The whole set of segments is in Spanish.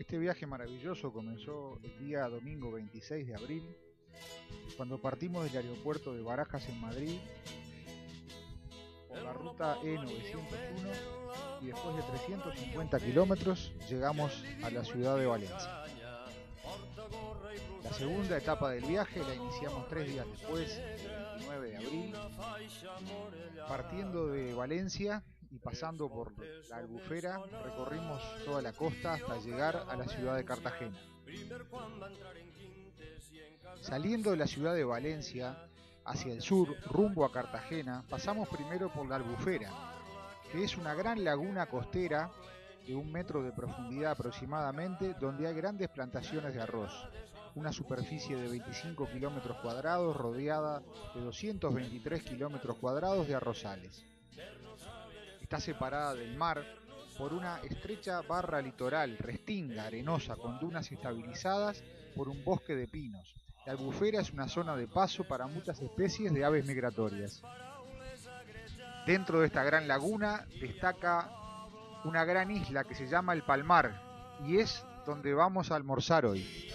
Este viaje maravilloso comenzó el día domingo 26 de abril, cuando partimos del aeropuerto de Barajas en Madrid por la ruta E901 y después de 350 kilómetros llegamos a la ciudad de Valencia. La segunda etapa del viaje la iniciamos 3 días después, el 29 de abril, partiendo de Valencia y pasando por la Albufera, recorrimos toda la costa hasta llegar a la ciudad de Cartagena. Saliendo de la ciudad de Valencia hacia el sur, rumbo a Cartagena, pasamos primero por la Albufera, que es una gran laguna costera de 1 metro de profundidad aproximadamente, donde hay grandes plantaciones de arroz, una superficie de 25 kilómetros cuadrados rodeada de 223 kilómetros cuadrados de arrozales. Está separada del mar por una estrecha barra litoral, restinga, arenosa, con dunas estabilizadas por un bosque de pinos. La Albufera es una zona de paso para muchas especies de aves migratorias. Dentro de esta gran laguna destaca una gran isla que se llama El Palmar y es donde vamos a almorzar hoy.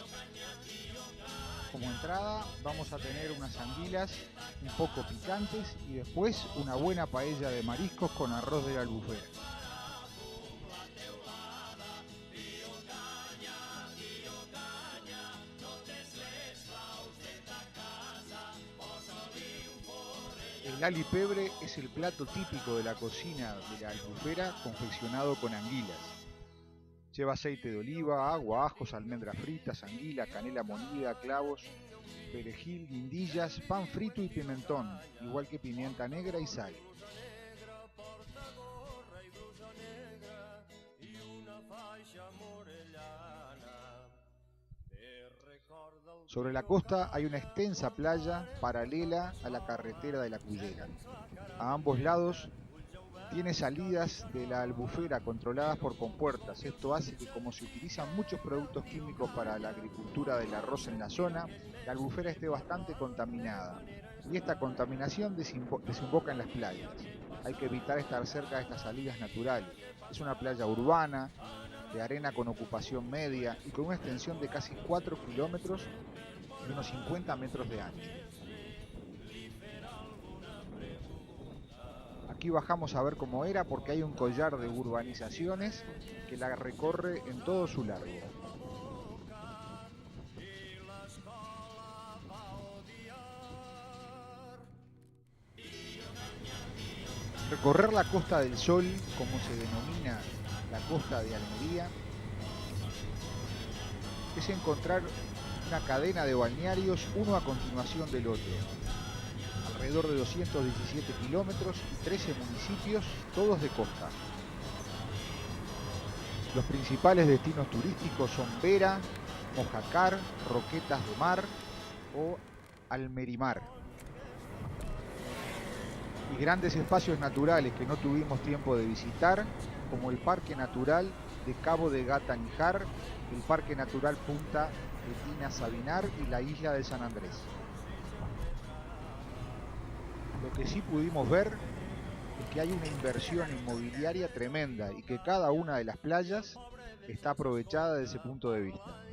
Como entrada vamos a tener unas anguilas un poco picantes y después una buena paella de mariscos con arroz de la Albufera. El alipebre es el plato típico de la cocina de la Albufera confeccionado con anguilas. Lleva aceite de oliva, agua, ajos, almendras fritas, anguila, canela molida, clavos, perejil, guindillas, pan frito y pimentón, igual que pimienta negra y sal. Sobre la costa hay una extensa playa paralela a la carretera de la Cullera. A ambos lados tiene salidas de la Albufera controladas por compuertas. Esto hace que, como se utilizan muchos productos químicos para la agricultura del arroz en la zona, la Albufera esté bastante contaminada. Y esta contaminación desemboca en las playas. Hay que evitar estar cerca de estas salidas naturales. Es una playa urbana, de arena con ocupación media y con una extensión de casi 4 kilómetros y unos 50 metros de ancho. Aquí bajamos a ver cómo era porque hay un collar de urbanizaciones que la recorre en todo su largo. Recorrer la Costa del Sol, como se denomina la costa de Almería, es encontrar una cadena de balnearios uno a continuación del otro. Alrededor de 217 kilómetros y 13 municipios, todos de costa. Los principales destinos turísticos son Vera, Mojácar, Roquetas de Mar o Almerimar. Y grandes espacios naturales que no tuvimos tiempo de visitar, como el Parque Natural de Cabo de Gata Níjar, el Parque Natural Punta de Tina Sabinar y la isla de San Andrés. Lo que sí pudimos ver es que hay una inversión inmobiliaria tremenda y que cada una de las playas está aprovechada desde ese punto de vista.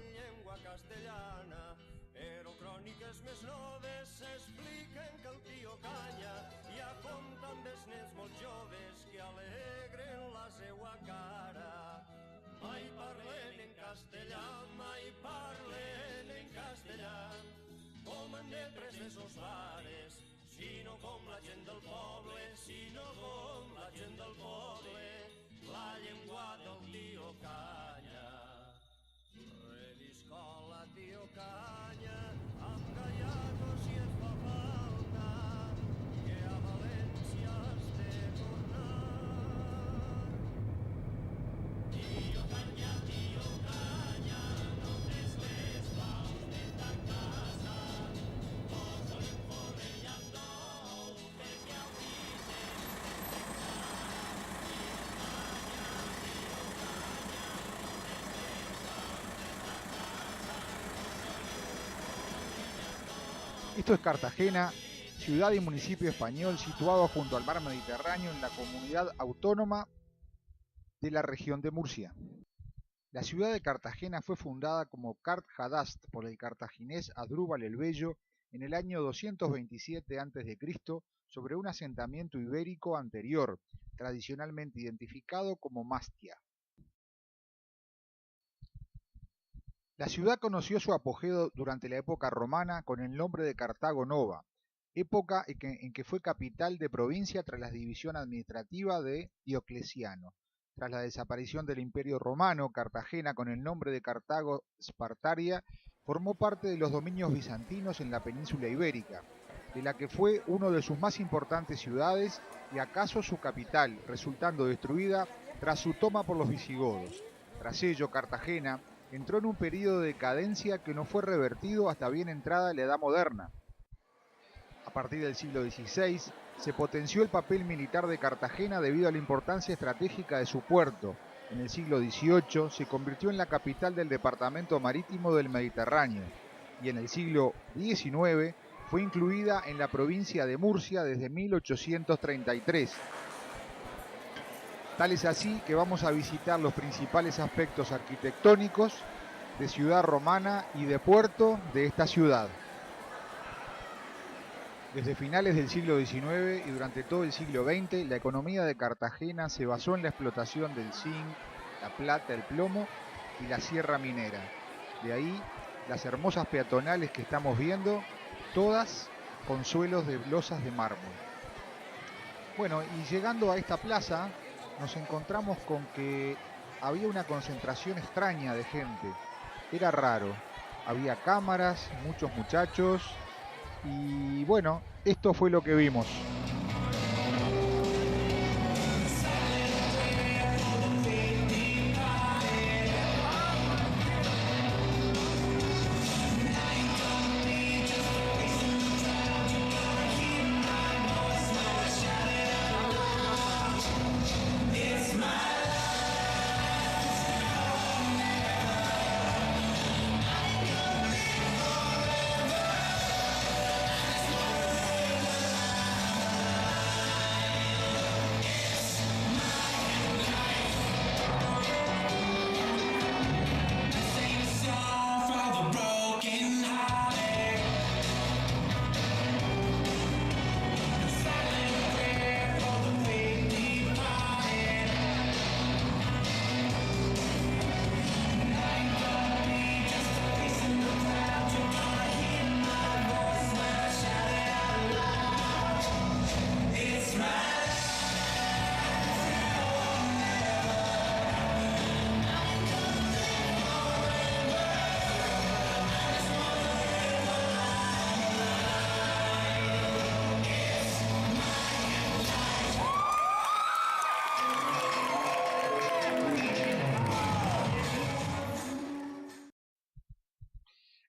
Sinó com la gent del poble, sinó com la gent del poble, la llengua del tio Canya. Reviscola, tio Canya, amb gallatos si et fa falta, que a València has de tornar. Tio Canya, no tens les claus de ta casa, posa-li un forrellat nou, perquè avui Esto es Cartagena, ciudad y municipio español situado junto al mar Mediterráneo en la comunidad autónoma de la región de Murcia. La ciudad de Cartagena fue fundada como Cart-Hadast por el cartaginés Asdrúbal el Bello en el año 227 a.C. sobre un asentamiento ibérico anterior, tradicionalmente identificado como Mastia. La ciudad conoció su apogeo durante la época romana con el nombre de Cartago Nova, época en que fue capital de provincia tras la división administrativa de Diocleciano. Tras la desaparición del Imperio Romano, Cartagena, con el nombre de Cartago Spartaria, formó parte de los dominios bizantinos en la península ibérica, de la que fue una de sus más importantes ciudades y acaso su capital, resultando destruida tras su toma por los visigodos. Tras ello, Cartagena entró en un periodo de decadencia que no fue revertido hasta bien entrada la Edad Moderna. A partir del siglo XVI, se potenció el papel militar de Cartagena debido a la importancia estratégica de su puerto. En el siglo XVIII se convirtió en la capital del departamento marítimo del Mediterráneo y en el siglo XIX fue incluida en la provincia de Murcia desde 1833. Tal es así que vamos a visitar los principales aspectos arquitectónicos de ciudad romana y de puerto de esta ciudad. Desde finales del siglo XIX y durante todo el siglo XX, la economía de Cartagena se basó en la explotación del zinc, la plata, el plomo y la sierra minera. De ahí las hermosas peatonales que estamos viendo, todas con suelos de losas de mármol. Bueno, y llegando a esta plaza, nos encontramos con que había una concentración extraña de gente. Era raro. Había cámaras, muchos muchachos. Y bueno, esto fue lo que vimos.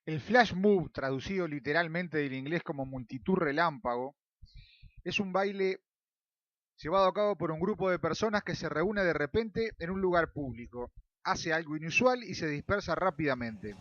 El flash move, traducido literalmente del inglés como multitud relámpago, es un baile llevado a cabo por un grupo de personas que se reúne de repente en un lugar público, hace algo inusual y se dispersa rápidamente.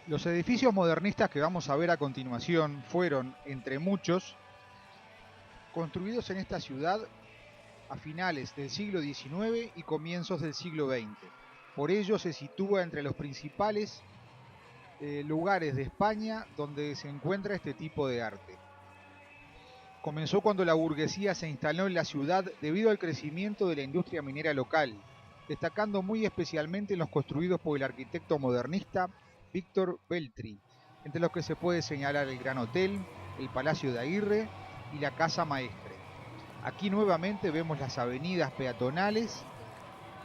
Los edificios modernistas que vamos a ver a continuación fueron, entre muchos, construidos en esta ciudad a finales del siglo XIX y comienzos del siglo XX. Por ello se sitúa entre los principales lugares de España donde se encuentra este tipo de arte. comenzó cuando la burguesía se instaló en la ciudad debido al crecimiento de la industria minera local, destacando muy especialmente en los construidos por el arquitecto modernista Víctor Veltri, entre los que se puede señalar el Gran Hotel, el Palacio de Aguirre y la Casa Maestre. Aquí nuevamente vemos las avenidas peatonales,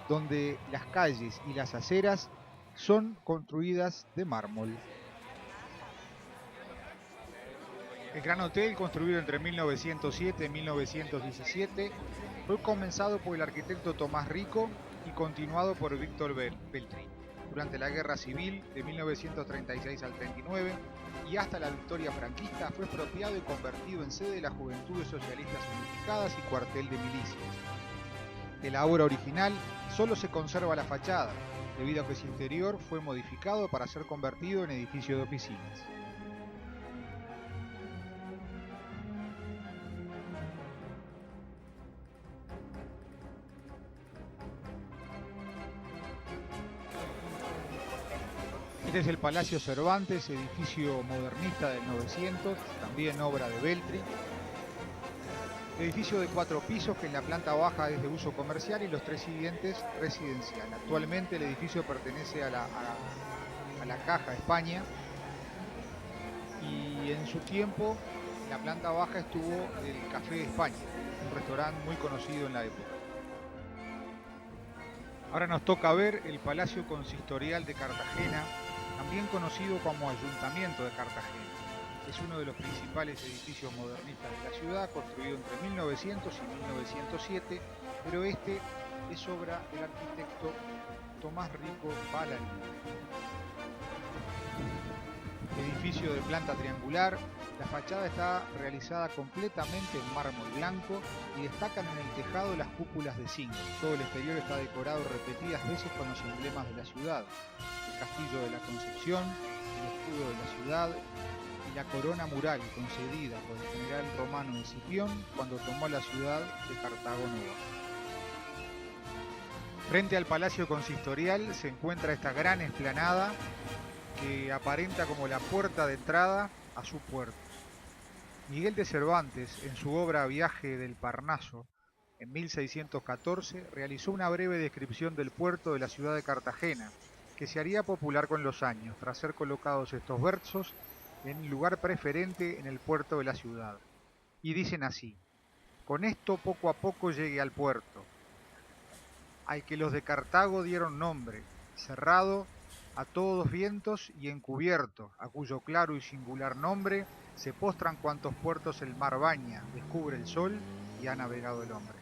donde las calles y las aceras son construidas de mármol. El Gran Hotel, construido entre 1907 y 1917, fue comenzado por el arquitecto Tomás Rico y continuado por Víctor Veltri durante la Guerra Civil de 1936 al 39 y hasta la victoria franquista. Fue expropiado y convertido en sede de las Juventudes Socialistas Unificadas y cuartel de milicias. De la obra original solo se conserva la fachada, debido a que su interior fue modificado para ser convertido en edificio de oficinas. Este es el Palacio Cervantes, edificio modernista del 900, también obra de Veltri. Edificio de 4 pisos que en la planta baja es de uso comercial y los 3 siguientes residencial. Actualmente el edificio pertenece a la Caja España y en su tiempo en la planta baja estuvo el Café España, un restaurante muy conocido en la época. Ahora nos toca ver el Palacio Consistorial de Cartagena, también conocido como Ayuntamiento de Cartagena. Es uno de los principales edificios modernistas de la ciudad, construido entre 1900 y 1907, pero este es obra del arquitecto Tomás Rico Ballarín. Edificio de planta triangular, la fachada está realizada completamente en mármol blanco y destacan en el tejado las cúpulas de zinc. Todo el exterior está decorado repetidas veces con los emblemas de la ciudad: el Castillo de la Concepción, el escudo de la ciudad y la corona mural concedida por el general romano Escipión cuando tomó la ciudad de Cartago Nova. Frente al Palacio Consistorial se encuentra esta gran explanada que aparenta como la puerta de entrada a su puerto. Miguel de Cervantes, en su obra Viaje del Parnaso, en 1614, realizó una breve descripción del puerto de la ciudad de Cartagena, que se haría popular con los años, tras ser colocados estos versos en lugar preferente en el puerto de la ciudad. Y dicen así: con esto poco a poco llegué al puerto, al que los de Cartago dieron nombre, cerrado a todos vientos y encubierto, a cuyo claro y singular nombre se postran cuantos puertos el mar baña, descubre el sol y ha navegado el hombre.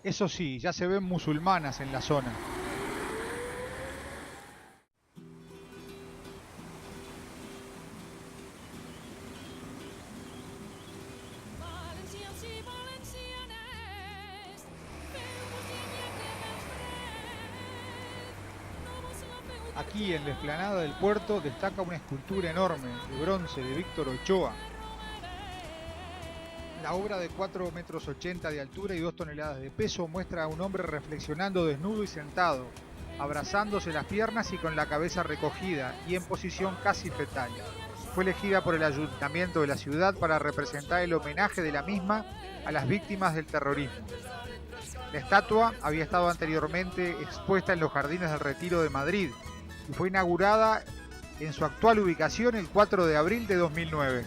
Eso sí, ya se ven musulmanas en la zona. Aquí en la explanada del puerto destaca una escultura enorme de bronce de Víctor Ochoa. La obra de 4,80 metros de altura y 2 toneladas de peso muestra a un hombre reflexionando desnudo y sentado, abrazándose las piernas y con la cabeza recogida y en posición casi fetal. Fue elegida por el ayuntamiento de la ciudad para representar el homenaje de la misma a las víctimas del terrorismo. La estatua había estado anteriormente expuesta en los Jardines del Retiro de Madrid y fue inaugurada en su actual ubicación el 4 de abril de 2009.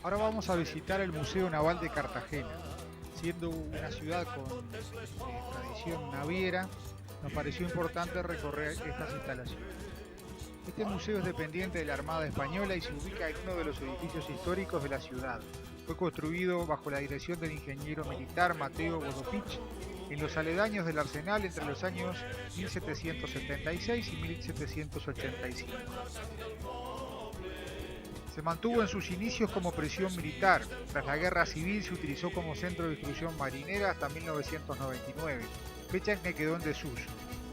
Ahora vamos a visitar el Museo Naval de Cartagena. Siendo una ciudad con tradición naviera, nos pareció importante recorrer estas instalaciones. Este museo es dependiente de la Armada Española y se ubica en uno de los edificios históricos de la ciudad. Fue construido bajo la dirección del ingeniero militar Mateo Godopich en los aledaños del Arsenal entre los años 1776 y 1785. Se mantuvo en sus inicios como prisión militar. Tras la Guerra Civil se utilizó como centro de instrucción marinera hasta 1999, fecha en que quedó en desuso.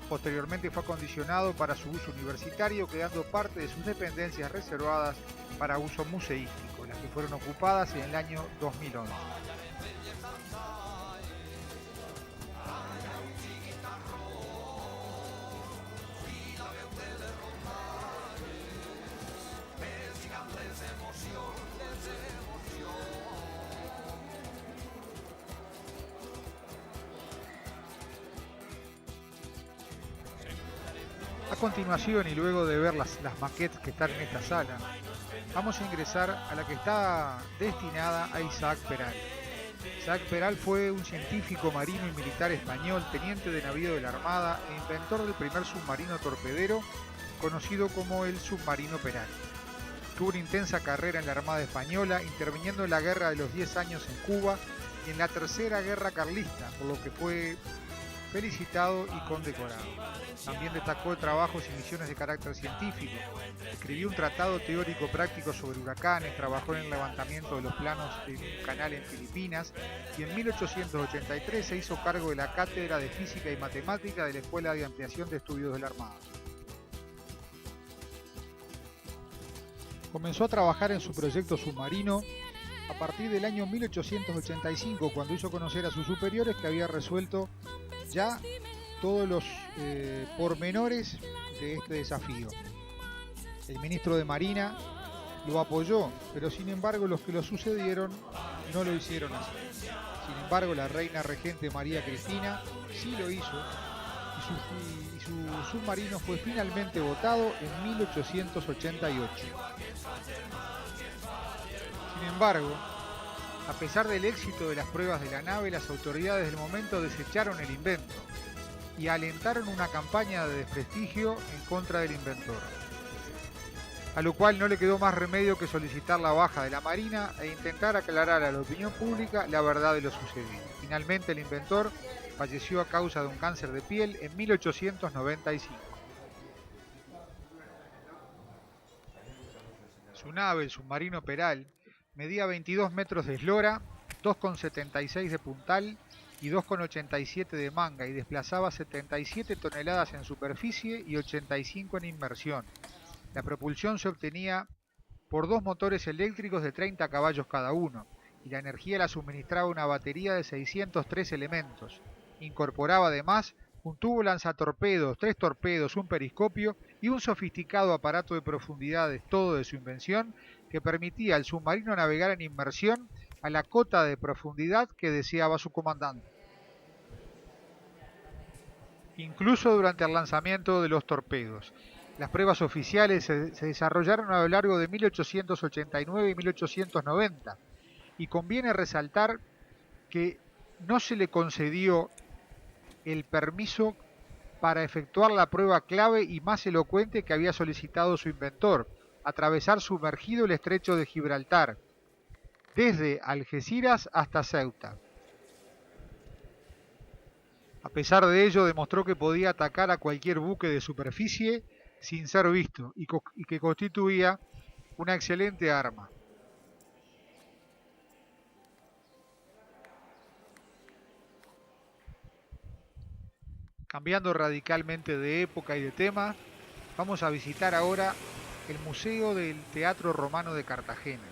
Posteriormente fue acondicionado para su uso universitario, quedando parte de sus dependencias reservadas para uso museístico, las que fueron ocupadas en el año 2011. A continuación, y luego de ver las maquettes que están en esta sala, vamos a ingresar a la que está destinada a Isaac Peral. Isaac Peral fue un científico marino y militar español, teniente de navío de la Armada e inventor del primer submarino torpedero, conocido como el submarino Peral. Tuvo una intensa carrera en la Armada Española, interviniendo en la Guerra de los 10 años en Cuba y en la Tercera Guerra Carlista, por lo que fue felicitado y condecorado. También destacó trabajos y misiones de carácter científico. Escribió un tratado teórico práctico sobre huracanes, trabajó en el levantamiento de los planos de un canal en Filipinas y en 1883 se hizo cargo de la Cátedra de Física y Matemática de la Escuela de Ampliación de Estudios de la Armada. Comenzó a trabajar en su proyecto submarino a partir del año 1885, cuando hizo conocer a sus superiores que había resuelto ya todos los pormenores de este desafío. El ministro de Marina lo apoyó, pero sin embargo los que lo sucedieron no lo hicieron así. Sin embargo, la reina regente María Cristina sí lo hizo y su submarino fue finalmente votado en 1888. Sin embargo, a pesar del éxito de las pruebas de la nave, las autoridades del momento desecharon el invento y alentaron una campaña de desprestigio en contra del inventor, a lo cual no le quedó más remedio que solicitar la baja de la Marina e intentar aclarar a la opinión pública la verdad de lo sucedido. Finalmente, el inventor falleció a causa de un cáncer de piel en 1895. Su nave, el submarino Peral, medía 22 metros de eslora, 2,76 de puntal y 2,87 de manga y desplazaba 77 toneladas en superficie y 85 en inmersión. La propulsión se obtenía por dos motores eléctricos de 30 caballos cada uno y la energía la suministraba una batería de 603 elementos. Incorporaba además un tubo lanzatorpedos, 3 torpedos, un periscopio y un sofisticado aparato de profundidades, todo de su invención, que permitía al submarino navegar en inmersión a la cota de profundidad que deseaba su comandante. Incluso durante el lanzamiento de los torpedos. Las pruebas oficiales se desarrollaron a lo largo de 1889 y 1890, y conviene resaltar que no se le concedió el permiso para efectuar la prueba clave y más elocuente que había solicitado su inventor: atravesar sumergido el estrecho de Gibraltar, desde Algeciras hasta Ceuta. A pesar de ello, demostró que podía atacar a cualquier buque de superficie sin ser visto y que constituía una excelente arma. Cambiando radicalmente de época y de tema, vamos a visitar ahora el Museo del Teatro Romano de Cartagena.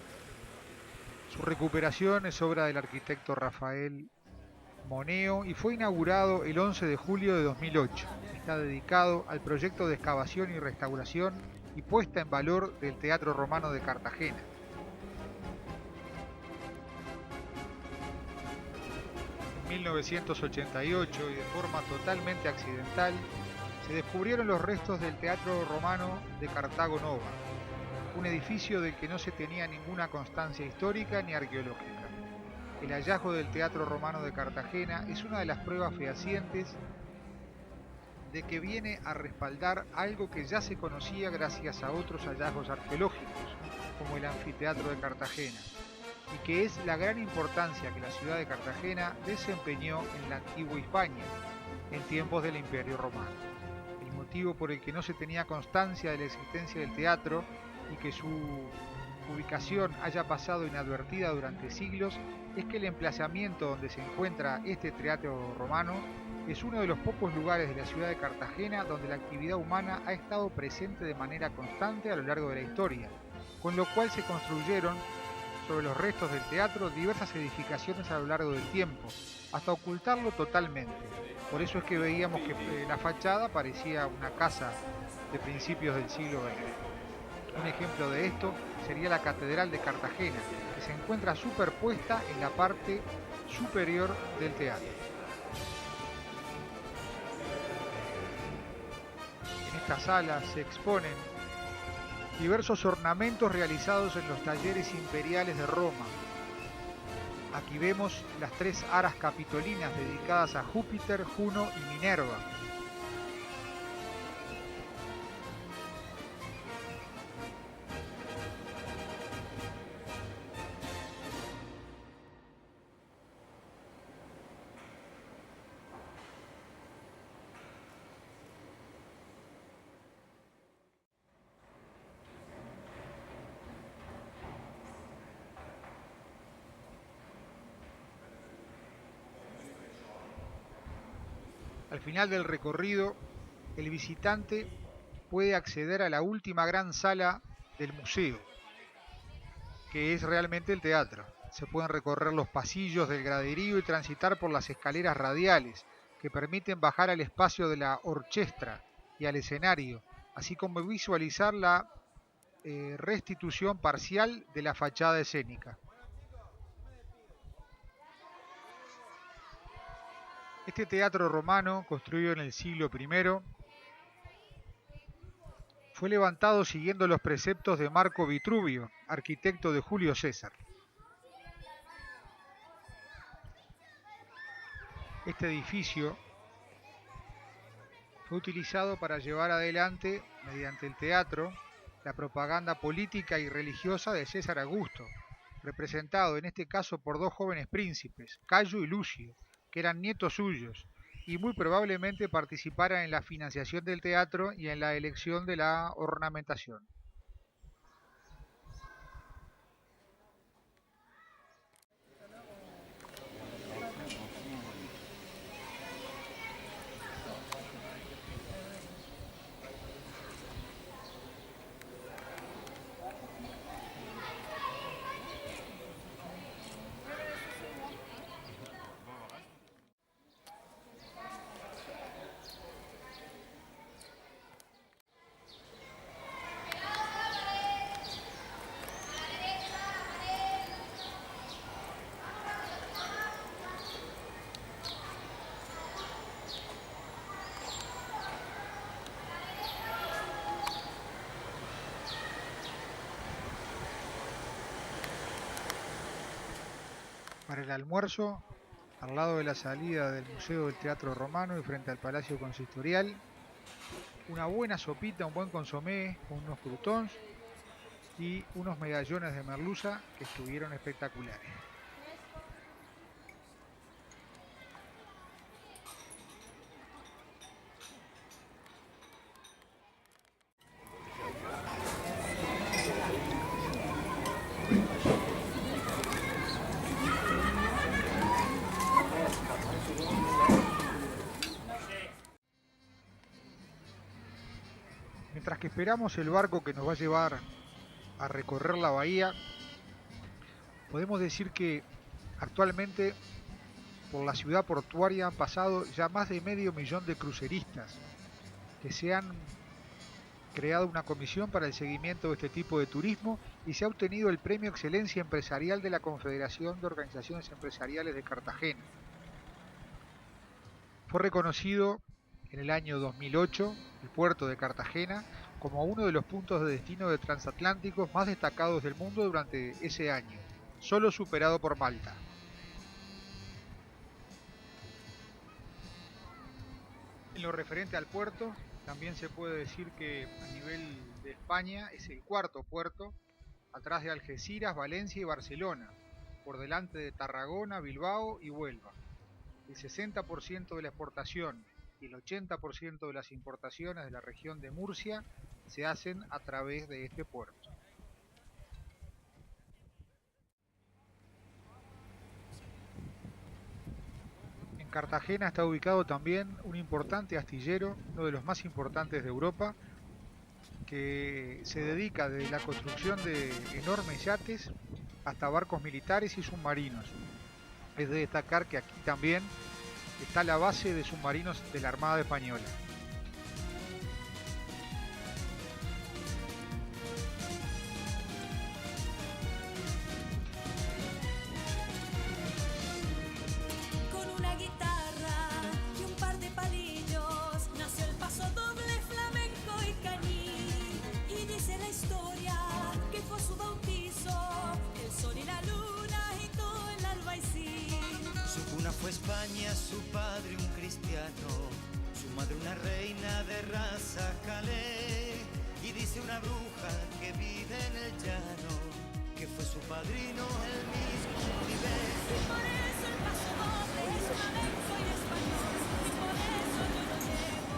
Su recuperación es obra del arquitecto Rafael Moneo y fue inaugurado el 11 de julio de 2008. Está dedicado al proyecto de excavación y restauración y puesta en valor del Teatro Romano de Cartagena. En 1988, y de forma totalmente accidental, se descubrieron los restos del Teatro Romano de Cartago Nova, un edificio del que no se tenía ninguna constancia histórica ni arqueológica. El hallazgo del Teatro Romano de Cartagena es una de las pruebas fehacientes de que viene a respaldar algo que ya se conocía gracias a otros hallazgos arqueológicos, como el Anfiteatro de Cartagena, y que es la gran importancia que la ciudad de Cartagena desempeñó en la antigua Hispania, en tiempos del Imperio Romano. El motivo por el que no se tenía constancia de la existencia del teatro y que su ubicación haya pasado inadvertida durante siglos es que el emplazamiento donde se encuentra este teatro romano es uno de los pocos lugares de la ciudad de Cartagena donde la actividad humana ha estado presente de manera constante a lo largo de la historia, con lo cual se construyeron sobre los restos del teatro diversas edificaciones a lo largo del tiempo, hasta ocultarlo totalmente. Por eso es que veíamos que la fachada parecía una casa de principios del siglo XX. Un ejemplo de esto sería la Catedral de Cartagena, que se encuentra superpuesta en la parte superior del teatro. En esta sala se exponen diversos ornamentos realizados en los talleres imperiales de Roma. Aquí vemos las 3 aras capitolinas dedicadas a Júpiter, Juno y Minerva. Al final del recorrido, el visitante puede acceder a la última gran sala del museo, que es realmente el teatro. Se pueden recorrer los pasillos del graderío y transitar por las escaleras radiales, que permiten bajar al espacio de la orchestra y al escenario, así como visualizar la restitución parcial de la fachada escénica. Este teatro romano, construido en el siglo I, fue levantado siguiendo los preceptos de Marco Vitruvio, arquitecto de Julio César. Este edificio fue utilizado para llevar adelante, mediante el teatro, la propaganda política y religiosa de César Augusto, representado en este caso por 2 jóvenes príncipes, Cayo y Lucio, que eran nietos suyos, y muy probablemente participaran en la financiación del teatro y en la elección de la ornamentación. Para el almuerzo, al lado de la salida del Museo del Teatro Romano y frente al Palacio Consistorial, una buena sopita, un buen consomé con unos croutons y unos medallones de merluza que estuvieron espectaculares. Mientras que esperamos el barco que nos va a llevar a recorrer la bahía, podemos decir que actualmente por la ciudad portuaria han pasado ya más de medio millón de cruceristas que se han creado una comisión para el seguimiento de este tipo de turismo y se ha obtenido el Premio Excelencia Empresarial de la Confederación de Organizaciones Empresariales de Cartagena. Fue reconocido en el año 2008 el puerto de Cartagena como uno de los puntos de destino de transatlánticos más destacados del mundo durante ese año, solo superado por Malta. En lo referente al puerto, también se puede decir que a nivel de España es el 4.º puerto, atrás de Algeciras, Valencia y Barcelona, por delante de Tarragona, Bilbao y Huelva. El 60% de la exportación y el 80% de las importaciones de la región de Murcia se hacen a través de este puerto. En Cartagena está ubicado también un importante astillero, uno de los más importantes de Europa, que se dedica desde la construcción de enormes yates hasta barcos militares y submarinos. Es de destacar que aquí también está la base de submarinos de la Armada Española. Con una guitarra y un par de palillos nació el paso doble flamenco Fue España su padre un cristiano, su madre una reina de raza calé, y dice una bruja que vive en el llano, que fue su padrino el mismo Oliver. Y por eso el paso doble es flamenco y español, y por eso yo lo llevo.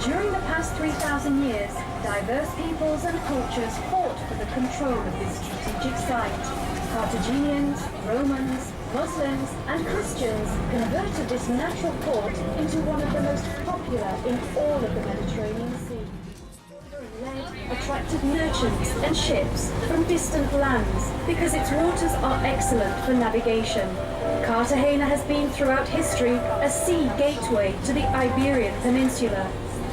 During the past 3,000 years, diverse peoples and cultures fought for the control of this strategic site. Carthaginians, Romans, Muslims and Christians converted this natural port into one of the most popular in all of the Mediterranean Sea. Lead attracted merchants and ships from distant lands because its waters are excellent for navigation. Cartagena has been throughout history a sea gateway to the Iberian Peninsula.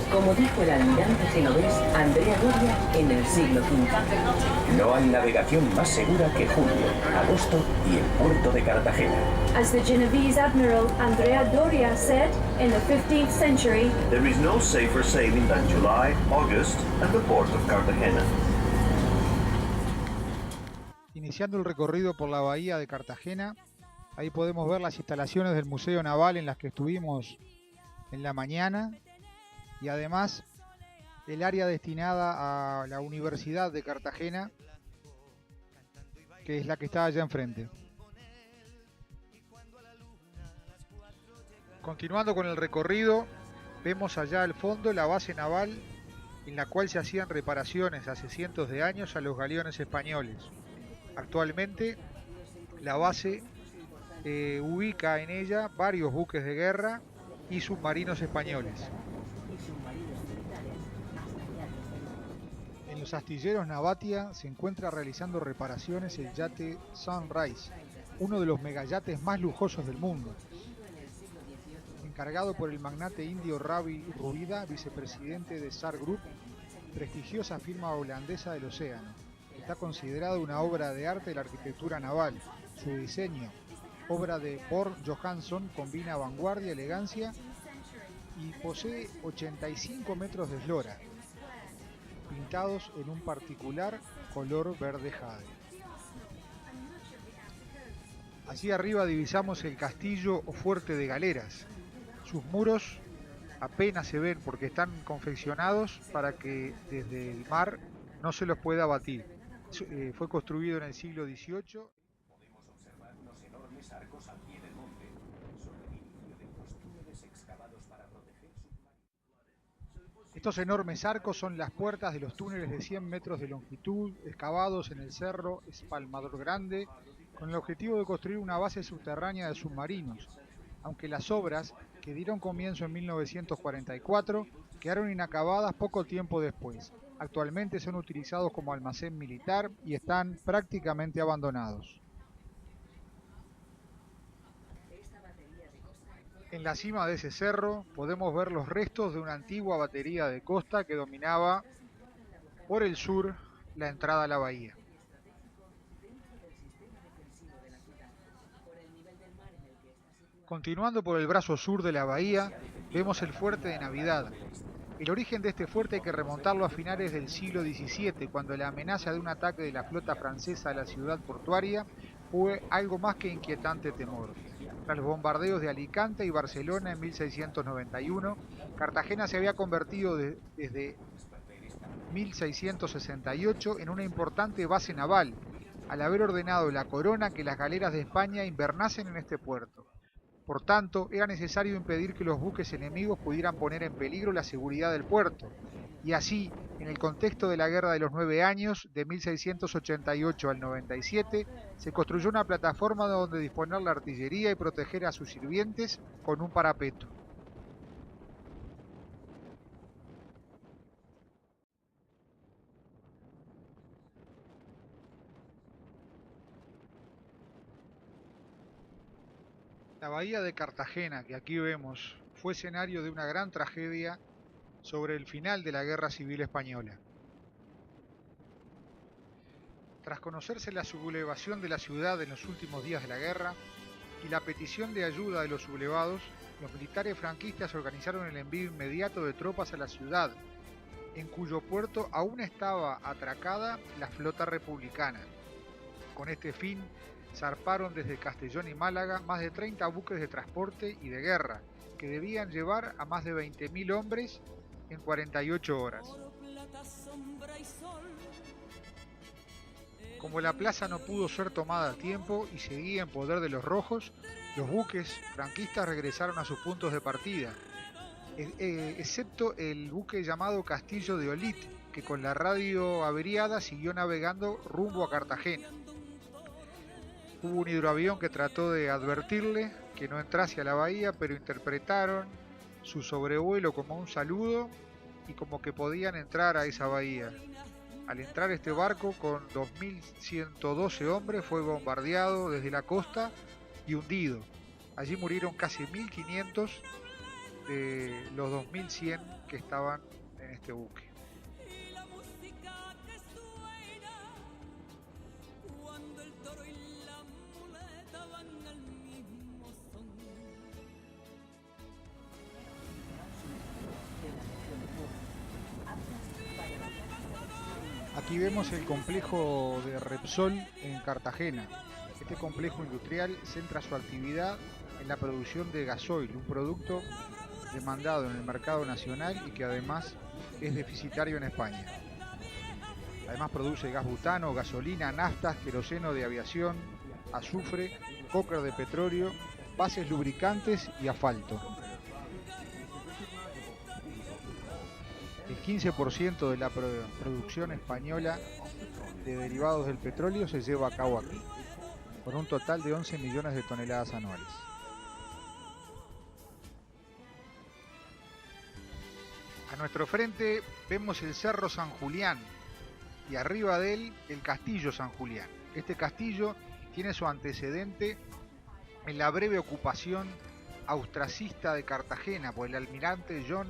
Como dijo el almirante genovés Andrea Doria en el siglo XV, no hay navegación más segura que julio, agosto y el puerto de Cartagena. As the Genovese admiral Andrea Doria said in the 15th century, there is no safer sailing than July, August and the port of Cartagena. Iniciando el recorrido por la bahía de Cartagena, ahí podemos ver las instalaciones del Museo Naval en las que estuvimos en la mañana, y además el área destinada a la Universidad de Cartagena, que es la que está allá enfrente. Continuando con el recorrido, vemos allá al fondo la base naval en la cual se hacían reparaciones hace cientos de años a los galeones españoles. Actualmente la base ubica en ella varios buques de guerra y submarinos españoles. En los astilleros Navatia se encuentra realizando reparaciones el yate Sunrise, uno de los megayates más lujosos del mundo, encargado por el magnate indio Ravi Rubida, vicepresidente de SAR Group, prestigiosa firma holandesa del océano. Está considerado una obra de arte de la arquitectura naval. Su diseño, obra de Borg Johansson, combina vanguardia, elegancia y posee 85 metros de eslora, pintados en un particular color verde jade. Allí arriba divisamos el castillo o fuerte de Galeras. Sus muros apenas se ven porque están confeccionados para que desde el mar no se los pueda batir. Fue construido en el siglo XVIII. Podemos observar unos enormes arcos al pie del monte. Son el inicio de unos túneles excavados para proteger submarinos. Estos enormes arcos son las puertas de los túneles de 100 metros de longitud, excavados en el cerro Espalmador Grande, con el objetivo de construir una base subterránea de submarinos, aunque las obras, que dieron comienzo en 1944, quedaron inacabadas poco tiempo después. Actualmente son utilizados como almacén militar y están prácticamente abandonados. En la cima de ese cerro podemos ver los restos de una antigua batería de costa que dominaba por el sur la entrada a la bahía. Continuando por el brazo sur de la bahía, vemos el fuerte de Navidad. El origen de este fuerte hay que remontarlo a finales del siglo XVII, cuando la amenaza de un ataque de la flota francesa a la ciudad portuaria fue algo más que inquietante temor. Tras los bombardeos de Alicante y Barcelona en 1691, Cartagena se había convertido desde 1668 en una importante base naval, al haber ordenado la corona que las galeras de España invernasen en este puerto. Por tanto, era necesario impedir que los buques enemigos pudieran poner en peligro la seguridad del puerto, y así, en el contexto de la Guerra de los 9 años, de 1688 al 97, se construyó una plataforma donde disponer la artillería y proteger a sus sirvientes con un parapeto. La bahía de Cartagena, que aquí vemos, fue escenario de una gran tragedia sobre el final de la Guerra Civil Española. Tras conocerse la sublevación de la ciudad en los últimos días de la guerra y la petición de ayuda de los sublevados, los militares franquistas organizaron el envío inmediato de tropas a la ciudad, en cuyo puerto aún estaba atracada la flota republicana. Con este fin, zarparon desde Castellón y Málaga más de 30 buques de transporte y de guerra, que debían llevar a más de 20.000 hombres en 48 horas. Como la plaza no pudo ser tomada a tiempo y seguía en poder de los rojos, los buques franquistas regresaron a sus puntos de partida, excepto el buque llamado Castillo de Olite, que con la radio averiada siguió navegando rumbo a Cartagena. Hubo un hidroavión que trató de advertirle que no entrase a la bahía, pero interpretaron su sobrevuelo como un saludo y como que podían entrar a esa bahía. Al entrar este barco con 2.112 hombres fue bombardeado desde la costa y hundido. Allí murieron casi 1.500 de los 2.100 que estaban en este buque. Aquí vemos el complejo de Repsol en Cartagena. Este complejo industrial centra su actividad en la producción de gasoil, un producto demandado en el mercado nacional y que además es deficitario en España. Además produce gas butano, gasolina, naftas, queroseno de aviación, azufre, coker de petróleo, bases lubricantes y asfalto. El 15% de la producción española de derivados del petróleo se lleva a cabo aquí, con un total de 11 millones de toneladas anuales. A nuestro frente vemos el Cerro San Julián y arriba de él el Castillo San Julián. Este castillo tiene su antecedente en la breve ocupación austracista de Cartagena por el almirante John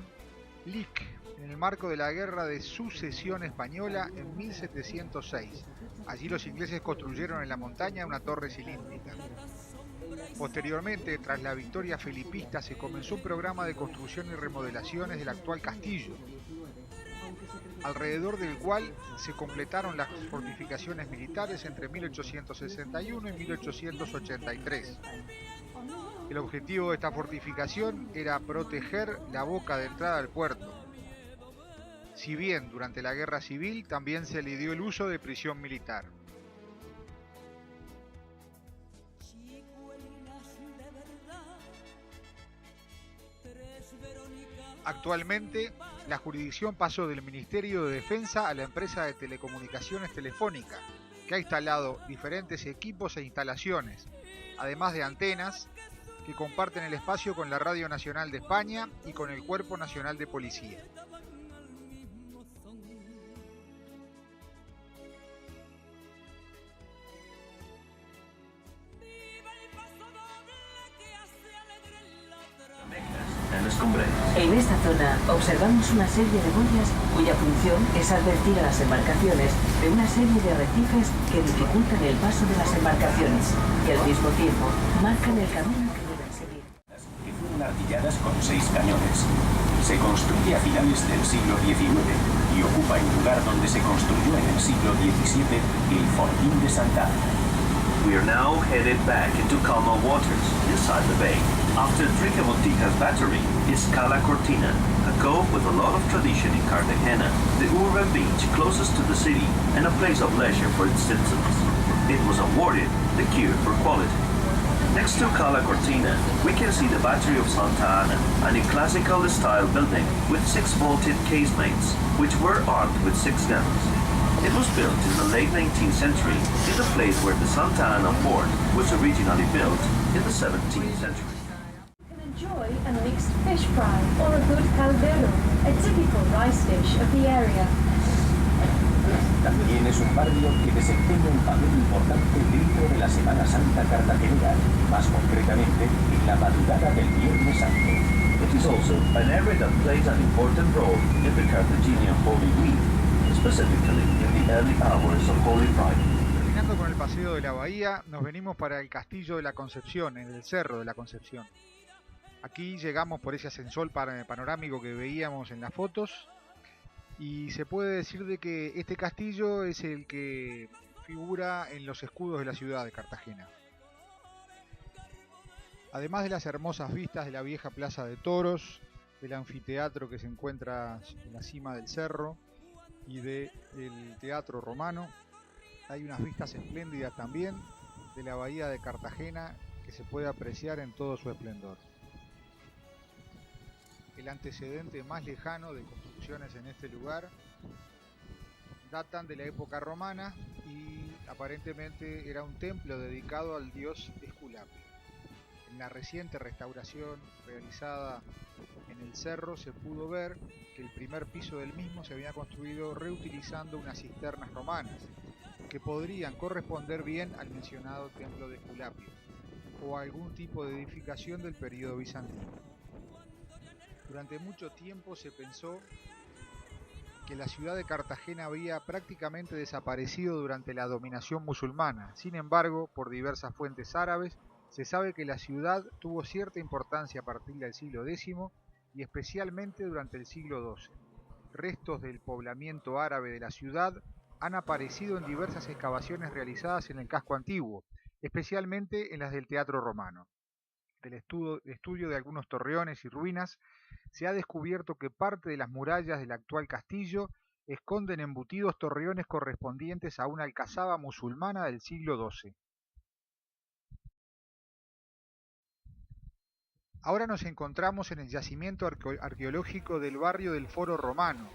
Leake en el marco de la Guerra de Sucesión Española en 1706. Allí los ingleses construyeron en la montaña una torre cilíndrica. Posteriormente, tras la victoria felipista, se comenzó un programa de construcción y remodelaciones del actual castillo, alrededor del cual se completaron las fortificaciones militares entre 1861 y 1883. El objetivo de esta fortificación era proteger la boca de entrada al puerto. Si bien durante la guerra civil también se le dio el uso de prisión militar. Actualmente, la jurisdicción pasó del Ministerio de Defensa a la empresa de telecomunicaciones Telefónica, que ha instalado diferentes equipos e instalaciones, además de antenas que comparten el espacio con la Radio Nacional de España y con el Cuerpo Nacional de Policía. En esta zona observamos una serie de boyas cuya función es advertir a las embarcaciones de una serie de arrecifes que dificultan el paso de las embarcaciones y al mismo tiempo marcan el camino que deben seguir. Que fueron artilladas con 6 cañones. Se construye a finales del siglo XIX y ocupa el lugar donde se construyó en el siglo XVII el Fortín de Santa Ana. We are now headed back into calmer waters inside the bay. After Tricamontica's battery is Cala Cortina, a cove with a lot of tradition in Cartagena, the urban beach closest to the city and a place of leisure for its citizens. It was awarded the Cure for Quality. Next to Cala Cortina, we can see the Battery of Santa Ana, a neoclassical style building with 6 vaulted casemates, which were armed with 6 guns. It was built in the late 19th century in the place where the Santa Ana fort was originally built in the 17th century. Enjoy a mixed fish fry or a good caldero, a typical rice dish of the area. También es un barrio que desempeña un papel importante dentro de la Semana Santa cartagenera, más concretamente en la madrugada del Viernes Santo. It is also an area that plays an important role in the Carthaginian Holy Week, specifically in the early hours of Holy Friday. Terminando con el paseo de la bahía, nos venimos para el Castillo de la Concepción, en el Cerro de la Concepción. Aquí llegamos por ese ascensor panorámico que veíamos en las fotos y se puede decir de que este castillo es el que figura en los escudos de la ciudad de Cartagena. Además de las hermosas vistas de la vieja plaza de toros, del anfiteatro que se encuentra en la cima del cerro y del teatro romano, hay unas vistas espléndidas también de la bahía de Cartagena que se puede apreciar en todo su esplendor. El antecedente más lejano de construcciones en este lugar datan de la época romana y aparentemente era un templo dedicado al dios Esculapio. En la reciente restauración realizada en el cerro se pudo ver que el primer piso del mismo se había construido reutilizando unas cisternas romanas que podrían corresponder bien al mencionado templo de Esculapio o a algún tipo de edificación del periodo bizantino. Durante mucho tiempo se pensó que la ciudad de Cartagena había prácticamente desaparecido durante la dominación musulmana. Sin embargo, por diversas fuentes árabes, se sabe que la ciudad tuvo cierta importancia a partir del siglo X y especialmente durante el siglo XII. Restos del poblamiento árabe de la ciudad han aparecido en diversas excavaciones realizadas en el casco antiguo, especialmente en las del Teatro Romano. Del estudio de algunos torreones y ruinas, se ha descubierto que parte de las murallas del actual castillo esconden embutidos torreones correspondientes a una alcazaba musulmana del siglo XII. Ahora nos encontramos en el yacimiento arqueológico del barrio del Foro Romano,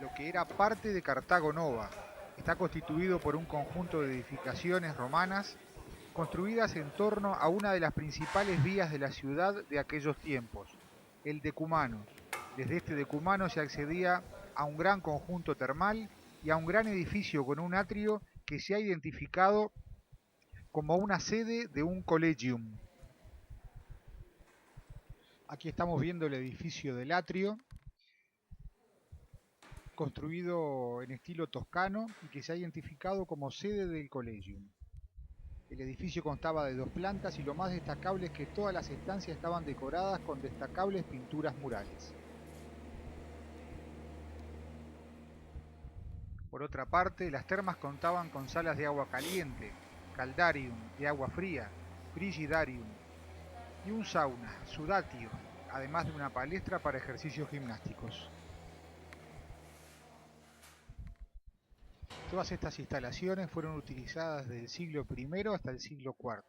lo que era parte de Cartago Nova. Está constituido por un conjunto de edificaciones romanas construidas en torno a una de las principales vías de la ciudad de aquellos tiempos, el decumano. Desde este decumano se accedía a un gran conjunto termal y a un gran edificio con un atrio que se ha identificado como una sede de un collegium. Aquí estamos viendo el edificio del atrio, construido en estilo toscano y que se ha identificado como sede del collegium. El edificio constaba de 2 plantas y lo más destacable es que todas las estancias estaban decoradas con destacables pinturas murales. Por otra parte, las termas contaban con salas de agua caliente, caldarium, de agua fría, frigidarium, y un sauna, sudatio, además de una palestra para ejercicios gimnásticos. Todas estas instalaciones fueron utilizadas desde el siglo I hasta el siglo IV.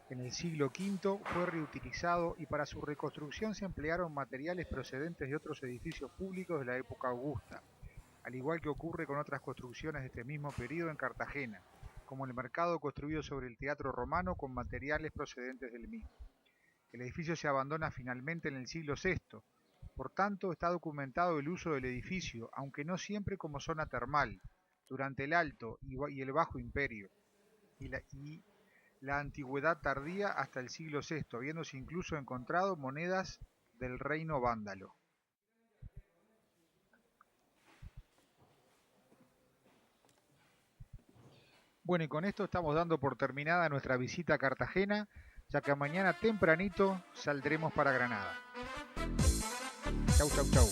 En el siglo V fue reutilizado y para su reconstrucción se emplearon materiales procedentes de otros edificios públicos de la época augusta, al igual que ocurre con otras construcciones de este mismo periodo en Cartagena, como el mercado construido sobre el Teatro Romano con materiales procedentes del mismo. El edificio se abandona finalmente en el siglo VI, por tanto está documentado el uso del edificio, aunque no siempre como zona termal, durante el Alto y el Bajo Imperio, y la antigüedad tardía hasta el siglo VI, habiéndose incluso encontrado monedas del reino vándalo. Bueno, y con esto estamos dando por terminada nuestra visita a Cartagena, ya que mañana tempranito saldremos para Granada. Chau, chau, chau.